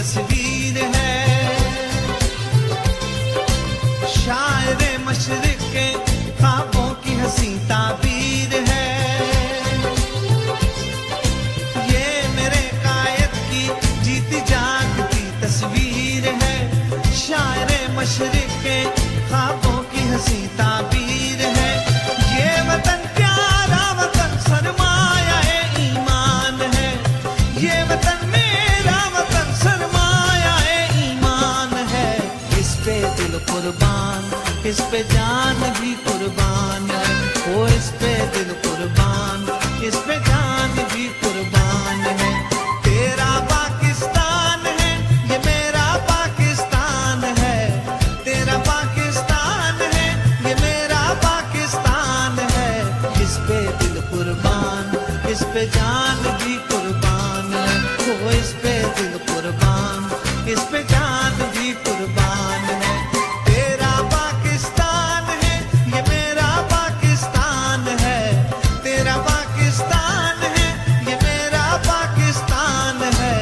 तस्वीर है। शायरे मशरिक के ख्वाबों की हंसी ताबीर है। ये मेरे कायद की जीती जागती तस्वीर है। शायरे मशरिक के ख्वाबों की हंसी ताबीर है। ये वतन प्यारा वतन सरमाया ईमान है। ये वतन मेरा वतन सरमाया ईमान है। इस पे दिल कुर्बान, इस पे जान भी कुर्बान है। ओ इस पे दिल कुर्बान, इस पे जान भी कुर्बान है। तेरा पाकिस्तान है, ये मेरा पाकिस्तान है। तेरा पाकिस्तान है, ये मेरा पाकिस्तान है। इस पे दिल कुर्बान, इस पे जान भी कुर्बान है। ओ इस पे दिल कुर्बान, इस पे जान भी कुर्बान है। तेरा पाकिस्तान है, ये मेरा पाकिस्तान है। तेरा पाकिस्तान है, ये मेरा पाकिस्तान है।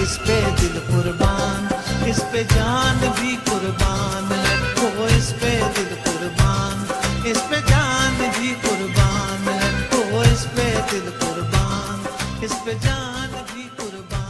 इस पे दिल कुर्बान, इस पे जान भी कुर्बान है। ओ इस पे दिल कुर्बान, इस पे जान भी कुर्बान है। ओ इस पे दिल कुर्बान, इस पे जान भी कुर्बान।